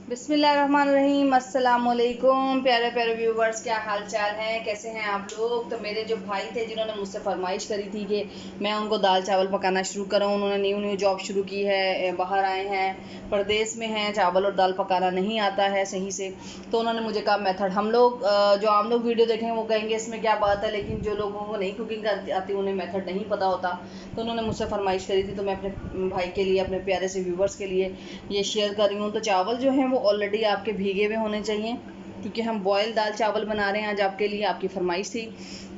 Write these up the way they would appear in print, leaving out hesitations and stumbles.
बिस्मिल्लाहिर्रहमानिर्रहीम। अस्सलामुअलैकुम प्यारे प्यारे व्यूवर्स, क्या हाल चाल है, कैसे हैं आप लोग। तो मेरे जो भाई थे जिन्होंने मुझसे फरमाइश करी थी कि मैं उनको दाल चावल पकाना शुरू करूं, उन्होंने न्यू जॉब शुरू की है, बाहर आए हैं, परदेश में हैं, चावल और दाल पकाना नहीं आता है सही से। तो उन्होंने मुझे कहा मेथड, हम लोग जो आम लोग वीडियो देखेंगे वो कहेंगे इसमें क्या बात है, लेकिन जो लोगों को नहीं कुकिंग आती उन्हें मेथड नहीं पता होता। तो उन्होंने मुझसे फरमाइश करी थी, तो मैं अपने भाई के लिए, अपने प्यारे से व्यूवर्स के लिए ये शेयर कर रही हूँ। तो चावल जो हैं वो ऑलरेडी आपके भीगे हुए होने चाहिए, क्योंकि हम बॉयल दाल चावल बना रहे हैं आज आपके लिए, आपकी फरमाइश थी।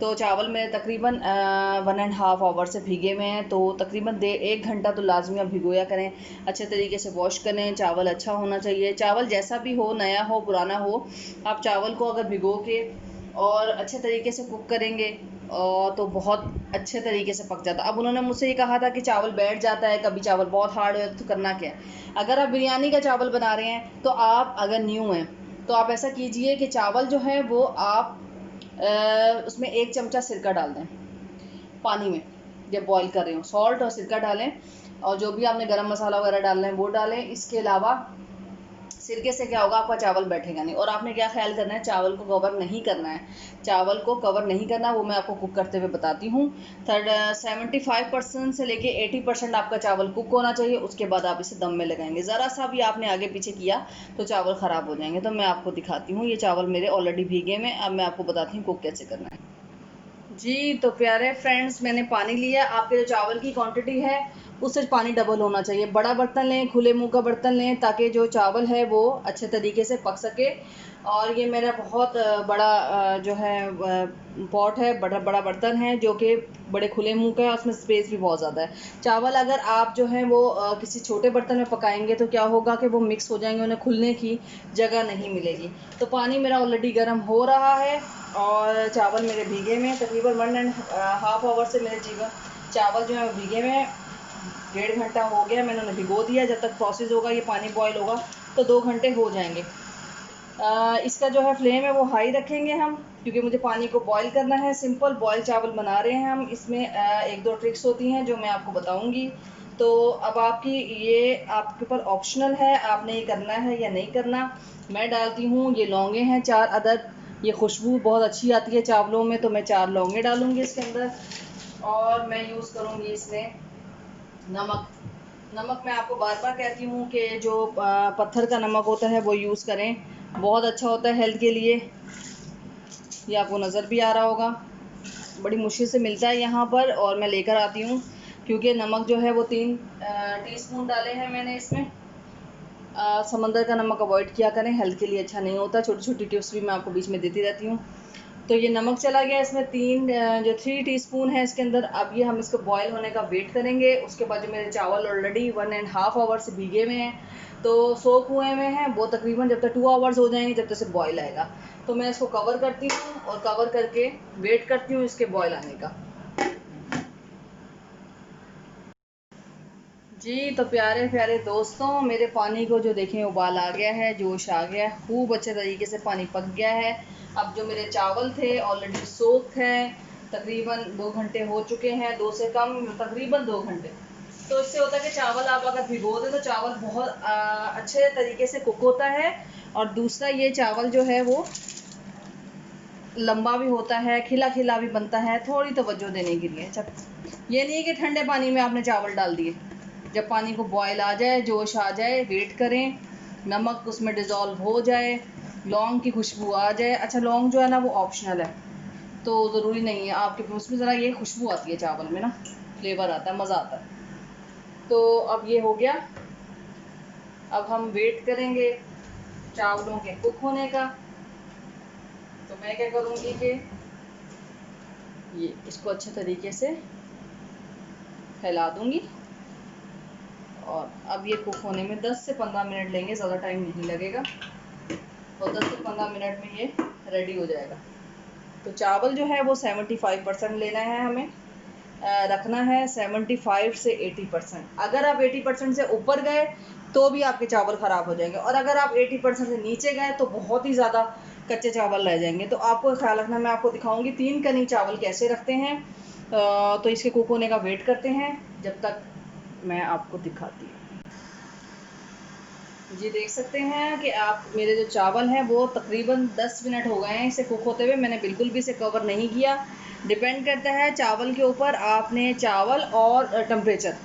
तो चावल मेरे तकरीबन 1.5 आवर से भीगे हुए हैं, तो तकरीबन 1 घंटा तो लाजमी आप भिगोया करें। अच्छे तरीके से वॉश करें, चावल अच्छा होना चाहिए। चावल जैसा भी हो, नया हो पुराना हो, आप चावल को अगर भिगो के और अच्छे तरीके से कुक करेंगे तो बहुत अच्छे तरीके से पक जाता है। अब उन्होंने मुझसे ये कहा था कि चावल बैठ जाता है, कभी चावल बहुत हार्ड हो तो करना क्या है। अगर आप बिरयानी का चावल बना रहे हैं तो आप अगर न्यू हैं तो आप ऐसा कीजिए कि चावल जो है वो आप उसमें 1 चमचा सिरका डाल दें पानी में, जब बॉईल कर रहे हो सॉल्ट और सिरका डालें, और जो भी आपने गरम मसाला वगैरह डालना है वो डालें। इसके अलावा सिरके से क्या होगा, आपका चावल बैठेगा नहीं। और आपने क्या ख्याल करना है, चावल को कवर नहीं करना है, चावल को कवर नहीं करना, वो मैं आपको कुक करते हुए बताती हूँ। 75% से लेके 80% आपका चावल कुक होना चाहिए, उसके बाद आप इसे दम में लगाएंगे। ज़रा सा भी आपने आगे पीछे किया तो चावल ख़राब हो जाएंगे। तो मैं आपको दिखाती हूँ, ये चावल मेरे ऑलरेडी भीगे में, अब मैं आपको बताती हूँ कुक कैसे करना है। जी, तो प्यारे फ्रेंड्स, मैंने पानी लिया। आपके जो चावल की क्वांटिटी है उससे पानी डबल होना चाहिए। बड़ा बर्तन लें, खुले मुंह का बर्तन लें, ताकि जो चावल है वो अच्छे तरीके से पक सके। और ये मेरा बहुत बड़ा जो है पॉट है, बड़ा बड़ा बर्तन है जो कि बड़े खुले मुंह का है, उसमें स्पेस भी बहुत ज़्यादा है। चावल अगर आप जो है वो किसी छोटे बर्तन में पकाएंगे तो क्या होगा कि वो मिक्स हो जाएंगे, उन्हें खुलने की जगह नहीं मिलेगी। तो पानी मेरा ऑलरेडी गर्म हो रहा है और चावल मेरे भीगे में तकरीबन 1.5 आवर से मेरे चावल जो है भीगे में 1.5 घंटा हो गया। मैंने उन्हें भिगो दिया। जब तक प्रोसेस होगा, ये पानी बॉयल होगा तो 2 घंटे हो जाएंगे। इसका जो है फ्लेम है वो हाई रखेंगे हम, क्योंकि मुझे पानी को बॉयल करना है। सिंपल बॉयल चावल बना रहे हैं हम, इसमें 1-2 ट्रिक्स होती हैं जो मैं आपको बताऊंगी। तो अब आपकी ये आपके ऊपर ऑप्शनल है, आपने ये करना है या नहीं करना। मैं डालती हूँ, ये लौंगे हैं 4 अदद। ये खुशबू बहुत अच्छी आती है चावलों में, तो मैं 4 लौंगे डालूंगी इसके अंदर। और मैं यूज़ करूँगी इसमें नमक। नमक मैं आपको बार बार कहती हूँ कि जो पत्थर का नमक होता है वो यूज़ करें, बहुत अच्छा होता है हेल्थ के लिए। ये आपको नज़र भी आ रहा होगा, बड़ी मुश्किल से मिलता है यहाँ पर और मैं लेकर आती हूँ, क्योंकि नमक जो है वो 3 टीस्पून डाले हैं मैंने इसमें। समंदर का नमक अवॉइड किया करें, हेल्थ के लिए अच्छा नहीं होता। छोटी छोटी टिप्स भी मैं आपको बीच में देती रहती हूँ। तो ये नमक चला गया इसमें, 3 टीस्पून है इसके अंदर। अब ये हम इसको बॉयल होने का वेट करेंगे। उसके बाद जो मेरे चावल ऑलरेडी 1.5 आवर से भीगे हुए हैं, तो सोख हुए हुए हैं वो, तकरीबन जब तक 2 आवर्स हो जाएंगे, जब तक से बॉयल आएगा। तो मैं इसको कवर करती हूँ और कवर करके वेट करती हूँ इसके बॉयल आने का। जी, तो प्यारे प्यारे दोस्तों, मेरे पानी को जो देखें उबाल आ गया है, जोश आ गया है, खूब अच्छे तरीके से पानी पक गया है। अब जो मेरे चावल थे ऑलरेडी सोख हैं, तकरीबन 2 घंटे हो चुके हैं, 2 से कम, तकरीबन 2 घंटे। तो इससे होता है कि चावल आप अगर भिगो दें तो चावल बहुत अच्छे तरीके से कुक होता है। और दूसरा, ये चावल जो है वो लंबा भी होता है, खिला खिला भी बनता है, थोड़ी तवज्जो देने के लिए। अच्छा, ये नहीं है कि ठंडे पानी में आपने चावल डाल दिए। जब पानी को बॉयल आ जाए, जोश आ जाए, वेट करें, नमक उसमें डिज़ोल्व हो जाए, लौंग की खुशबू आ जाए। अच्छा, लौंग जो है ना वो ऑप्शनल है, तो ज़रूरी नहीं है आपके, उसमें ज़रा ये खुशबू आती है चावल में ना, फ्लेवर आता है, मज़ा आता है। तो अब ये हो गया। अब हम वेट करेंगे चावलों के कुक होने का। तो मैं क्या करूँगी कि ये इसको अच्छे तरीके से फैला दूँगी, और अब ये कुक होने में 10 से 15 मिनट लेंगे, ज़्यादा टाइम नहीं लगेगा। और 10 से 15 मिनट में ये रेडी हो जाएगा। तो चावल जो है वो 75% लेना है हमें, रखना है 75 से 80%। अगर आप 80% से ऊपर गए तो भी आपके चावल ख़राब हो जाएंगे, और अगर आप 80% से नीचे गए तो बहुत ही ज़्यादा कच्चे चावल रह जाएंगे। तो आपको ख्याल रखना, मैं आपको दिखाऊंगी 3 कनी चावल कैसे रखते हैं। तो इसके कुक होने का वेट करते हैं जब तक मैं आपको दिखाती हूँ। जी देख सकते हैं कि आप मेरे जो चावल हैं वो तकरीबन 10 मिनट हो गए हैं इसे कुक होते हुए। मैंने बिल्कुल भी इसे कवर नहीं किया। डिपेंड करता है चावल के ऊपर, आपने चावल और टेम्परेचर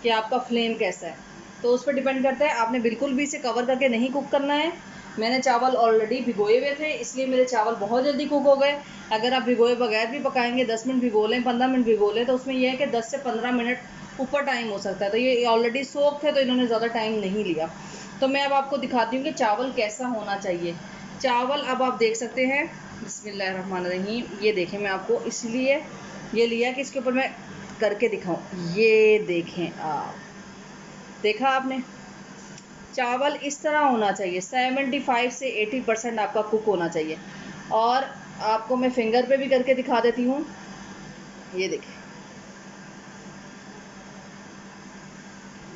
कि आपका फ्लेम कैसा है, तो उस पर डिपेंड करता है। आपने बिल्कुल भी इसे कवर करके नहीं कुक करना है। मैंने चावल ऑलरेडी भिगोए हुए थे, इसलिए मेरे चावल बहुत जल्दी कुक हो गए। अगर आप भिगोए बगैर भी पकाएंगे, 10 मिनट भिगो लें, 15 मिनट भिगो लें, तो उसमें यह है कि 10 से 15 मिनट ऊपर टाइम हो सकता है। तो ये ऑलरेडी सोक थे, तो इन्होंने ज़्यादा टाइम नहीं लिया। तो मैं अब आपको दिखाती हूँ कि चावल कैसा होना चाहिए। चावल अब आप देख सकते हैं, बिस्मिल्लाहिर्रहमानिर्रहीम। ये देखें, मैं आपको इसलिए ये लिया कि इसके ऊपर मैं करके दिखाऊं। ये देखें आप, देखा आपने, चावल इस तरह होना चाहिए। 75 से 80% आपका कुक होना चाहिए। और आपको मैं फिंगर पे भी करके दिखा देती हूँ। ये देखिए,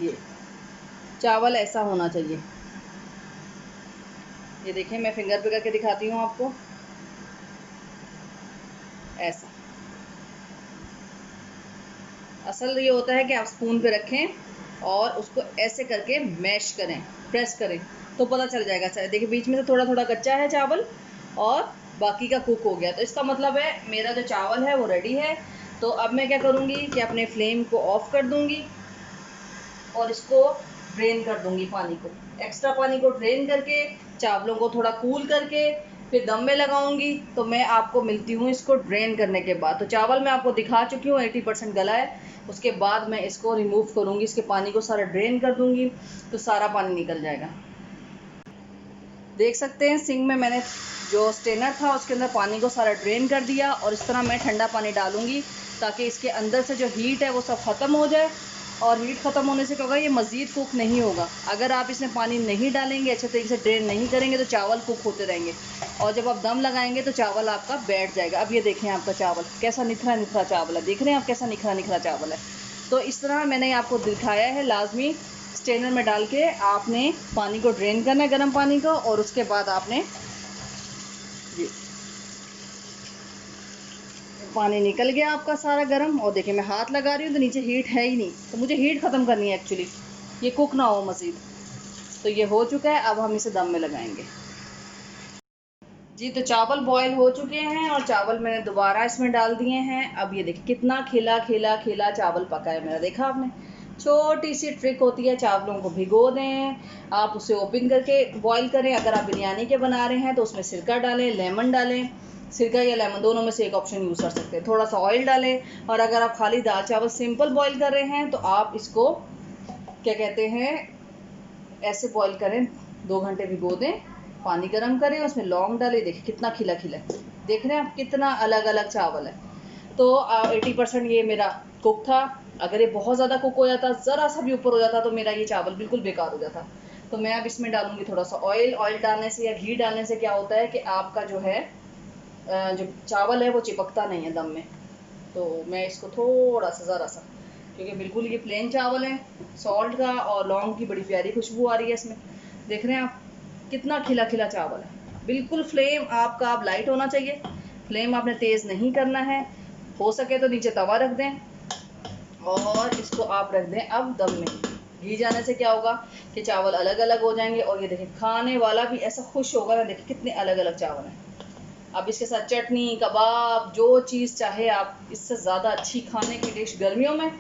ये चावल ऐसा होना चाहिए। ये देखें, मैं फिंगर पे करके दिखाती हूँ आपको, ऐसा। असल ये होता है कि आप स्पून पे रखें और उसको ऐसे करके मैश करें, प्रेस करें, तो पता चल जाएगा। देखिए, बीच में से थोड़ा थोड़ा कच्चा है चावल और बाकी का कुक हो गया। तो इसका मतलब है मेरा जो चावल है वो रेडी है। तो अब मैं क्या करूँगी कि अपने फ्लेम को ऑफ कर दूँगी और इसको ड्रेन कर दूँगी, पानी को, एक्स्ट्रा पानी को ड्रेन करके, चावलों को थोड़ा कूल करके फिर दम में लगाऊंगी। तो मैं आपको मिलती हूँ इसको ड्रेन करने के बाद। तो चावल मैं आपको दिखा चुकी हूँ 80% गला है। उसके बाद मैं इसको रिमूव करूँगी, इसके पानी को सारा ड्रेन कर दूँगी, तो सारा पानी निकल जाएगा। देख सकते हैं, सिंक में मैंने जो स्ट्रेनर था उसके अंदर पानी को सारा ड्रेन कर दिया। और इस तरह मैं ठंडा पानी डालूंगी ताकि इसके अंदर से जो हीट है वो सब ख़त्म हो जाए। और हीट ख़त्म होने से क्या होगा, ये मज़ीद कुक नहीं होगा। अगर आप इसमें पानी नहीं डालेंगे, अच्छे तरीके से ड्रेन नहीं करेंगे, तो चावल कुक होते रहेंगे और जब आप दम लगाएंगे तो चावल आपका बैठ जाएगा। अब ये देखें, आपका चावल कैसा निखरा निखरा चावल है। देख रहे हैं आप कैसा निखरा निखरा चावल है। तो इस तरह मैंने आपको दिखाया है। लाजमी स्ट्रेनर में डाल के आपने पानी को ड्रेन करना है, गर्म पानी को, और उसके बाद आपने जी, पानी निकल गया आपका सारा गर्म। और देखिए, मैं हाथ लगा रही हूँ तो नीचे हीट है ही नहीं, तो मुझे हीट ख़त्म करनी है एक्चुअली, ये कुक ना हो मज़ीद। तो ये हो चुका है, अब हम इसे दम में लगाएंगे। जी, तो चावल बॉईल हो चुके हैं और चावल मैंने दोबारा इसमें डाल दिए हैं। अब ये देखिए कितना खिला खिला खिला चावल पका है मेरा, देखा आपने। छोटी सी ट्रिक होती है, चावलों को भिगो दें, आप उसे ओपन करके बॉईल करें। अगर आप बिरयानी के बना रहे हैं तो उसमें सिरका डालें, लेमन डालें, सिरका या लेमन दोनों में से एक ऑप्शन यूज़ कर सकते हैं। थोड़ा सा ऑयल डालें। और अगर आप खाली दाल चावल सिंपल बॉईल कर रहे हैं तो आप इसको क्या कहते हैं, ऐसे बॉईल करें, 2 घंटे भिगो दें, पानी गर्म करें, उसमें लौंग डालें। देखिए कितना खिला खिला है, देख रहे हैं आप कितना अलग अलग चावल है। तो 80% ये मेरा कुक था। अगर ये बहुत ज़्यादा कुक हो जाता, ज़रा सा भी ऊपर हो जाता, तो मेरा ये चावल बिल्कुल बेकार हो जाता। तो मैं अब इसमें डालूंगी थोड़ा सा ऑयल। ऑयल डालने से या घी डालने से क्या होता है कि आपका जो है जो चावल है वो चिपकता नहीं है दम में। तो मैं इसको थोड़ा सा, ज़रा सा, क्योंकि बिल्कुल ये प्लेन चावल है, सॉल्ट का और लौंग की बड़ी प्यारी खुशबू आ रही है इसमें। देख रहे हैं आप कितना खिला खिला चावल है। बिल्कुल फ्लेम आपका अब लाइट होना चाहिए, फ्लेम आपने तेज़ नहीं करना है। हो सके तो नीचे तवा रख दें और इसको आप रख दें अब दम में। घी जाने से क्या होगा कि चावल अलग अलग हो जाएंगे। और ये देखिए, खाने वाला भी ऐसा खुश होगा ना, देखिए कितने अलग अलग चावल हैं। अब इसके साथ चटनी, कबाब, जो चीज़ चाहे आप, इससे ज़्यादा अच्छी खाने की डिश गर्मियों में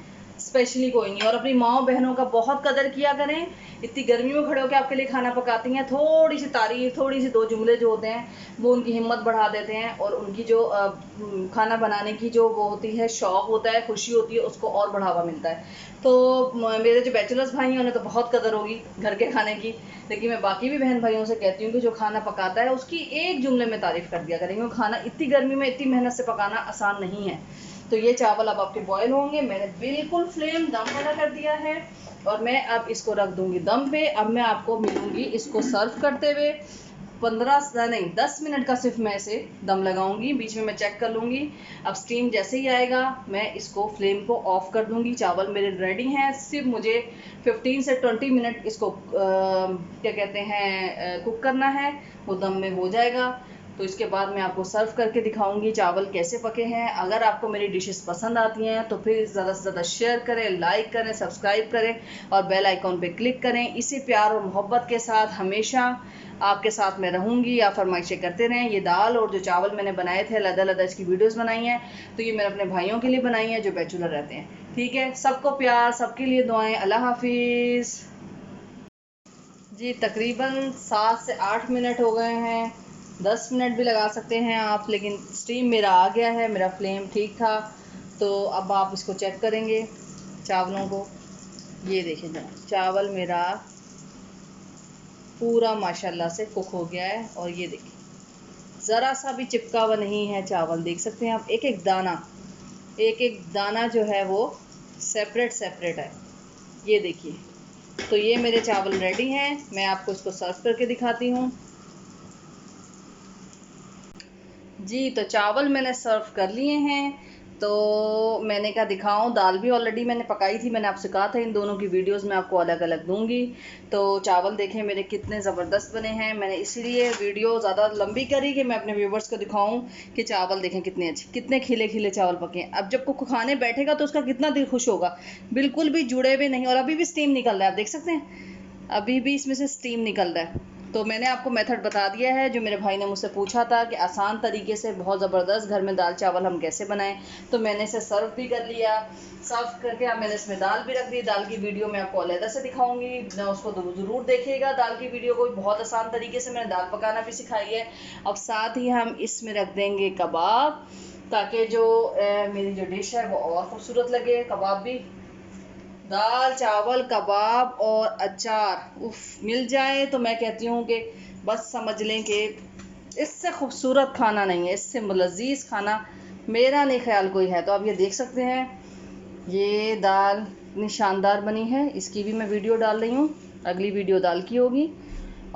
स्पेशली कोई नहीं। और अपनी माँओं बहनों का बहुत कदर किया करें, इतनी गर्मी में खड़े होकर आपके लिए खाना पकाती हैं। थोड़ी सी तारीफ, थोड़ी सी 2 जुमले जो होते हैं वो उनकी हिम्मत बढ़ा देते हैं, और उनकी जो खाना बनाने की जो वो होती है, शौक़ होता है, खुशी होती है, उसको और बढ़ावा मिलता है। तो मेरे जो बैचलर्स भाई हैं उन्हें तो बहुत कदर होगी घर के खाने की, लेकिन मैं बाकी भी बहन भाइयों से कहती हूँ कि जो खाना पकाता है उसकी एक जुमले में तारीफ़ कर दिया करेंगे। खाना इतनी गर्मी में इतनी मेहनत से पकाना आसान नहीं है। तो ये चावल अब आपके बॉयल होंगे। मैंने बिल्कुल फ्लेम दम वाला कर दिया है और मैं अब इसको रख दूंगी दम पे। अब मैं आपको मिलूंगी इसको सर्व करते हुए। 15 नहीं 10 मिनट का सिर्फ मैं इसे दम लगाऊंगी, बीच में मैं चेक कर लूँगी। अब स्टीम जैसे ही आएगा मैं इसको फ्लेम को ऑफ कर दूंगी। चावल मेरे रेडी हैं, सिर्फ मुझे 15 से 20 मिनट इसको क्या कहते हैं कुक करना है, वो दम में हो जाएगा। तो इसके बाद मैं आपको सर्व करके दिखाऊंगी चावल कैसे पके हैं। अगर आपको मेरी डिशेस पसंद आती हैं तो फिर ज़्यादा से ज़्यादा शेयर करें, लाइक करें, सब्सक्राइब करें और बेल आइकॉन पे क्लिक करें। इसी प्यार और मोहब्बत के साथ हमेशा आपके साथ मैं रहूँगी। आप फरमाइशें करते रहें। ये दाल और जो चावल मैंने बनाए थे, अलग-अलग इसकी वीडियोस बनाई हैं, तो ये मैंने अपने भाइयों के लिए बनाई हैं जो बैचलर रहते हैं। ठीक है, सबको प्यार, सबके लिए दुआएं। अल्लाह हाफिज़। जी तकरीबन 7 से 8 मिनट हो गए हैं, 10 मिनट भी लगा सकते हैं आप, लेकिन स्टीम मेरा आ गया है, मेरा फ्लेम ठीक था। तो अब आप इसको चेक करेंगे चावलों को। ये देखें जरा, चावल मेरा पूरा माशाल्लाह से कुक हो गया है। और ये देखिए ज़रा सा भी चिपका हुआ नहीं है चावल, देख सकते हैं आप। एक एक दाना जो है वो सेपरेट सेपरेट है। ये देखिए, तो ये मेरे चावल रेडी हैं। मैं आपको इसको सर्व करके दिखाती हूँ। जी तो चावल मैंने सर्व कर लिए हैं। तो मैंने कहा दिखाऊं, दाल भी ऑलरेडी मैंने पकाई थी। मैंने आपसे कहा था इन दोनों की वीडियोस मैं आपको अलग अलग दूंगी। तो चावल देखें मेरे कितने ज़बरदस्त बने हैं। मैंने इसलिए वीडियो ज़्यादा लंबी करी कि मैं अपने व्यूवर्स को दिखाऊं कि चावल देखें कितने अच्छे, कितने खिले खिले चावल पके हैं। अब जब कुक खाने बैठेगा तो उसका कितना दिल खुश होगा। बिल्कुल भी जुड़े हुए नहीं, और अभी भी स्टीम निकल रहा है, आप देख सकते हैं अभी भी इसमें से स्टीम निकल रहा है। तो मैंने आपको मेथड बता दिया है जो मेरे भाई ने मुझसे पूछा था कि आसान तरीके से बहुत ज़बरदस्त घर में दाल चावल हम कैसे बनाएं। तो मैंने इसे सर्व भी कर लिया। सर्व करके अब मैंने इसमें दाल भी रख दी। दाल की वीडियो मैं आपको अलग से दिखाऊंगी, मैं उसको ज़रूर देखिएगा। दाल की वीडियो को बहुत आसान तरीके से मैंने दाल पकाना भी सिखाई है। अब साथ ही हम इसमें रख देंगे कबाब, ताकि जो मेरी जो डिश है वो और ख़ूबसूरत लगे। कबाब भी, दाल चावल कबाब और अचार उफ मिल जाए तो मैं कहती हूँ कि बस समझ लें कि इससे खूबसूरत खाना नहीं है, इससे लजीज खाना मेरा नहीं ख्याल कोई है। तो आप ये देख सकते हैं ये दाल इतनी शानदार बनी है। इसकी भी मैं वीडियो डाल रही हूँ, अगली वीडियो दाल की होगी।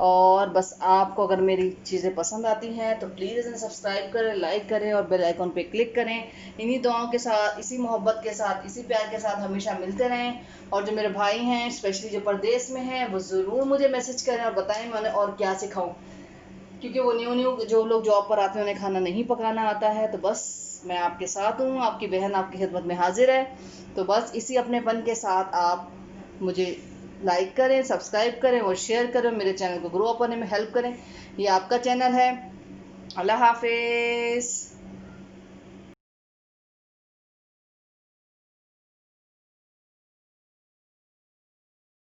और बस आपको अगर मेरी चीज़ें पसंद आती हैं तो प्लीज़ इसे सब्सक्राइब करें, लाइक करें और बेल आइकॉन पे क्लिक करें। इन्हीं दुआओं के साथ, इसी मोहब्बत के साथ, इसी प्यार के साथ हमेशा मिलते रहें। और जो मेरे भाई हैं स्पेशली जो परदेश में हैं, वो ज़रूर मुझे मैसेज करें और बताएं मैंने और क्या सिखाऊं, क्योंकि वो न्यू जो लोग जॉब पर आते हैं उन्हें खाना नहीं पकाना आता है। तो बस मैं आपके साथ हूँ, आपकी बहन आपकी खिदमत में हाजिर है। तो बस इसी अपनेपन के साथ आप मुझे लाइक करें, सब्सक्राइब करें और शेयर करें, मेरे चैनल को ग्रो अप होने में हेल्प करें। ये आपका चैनल है। अल्लाह हाफिज़।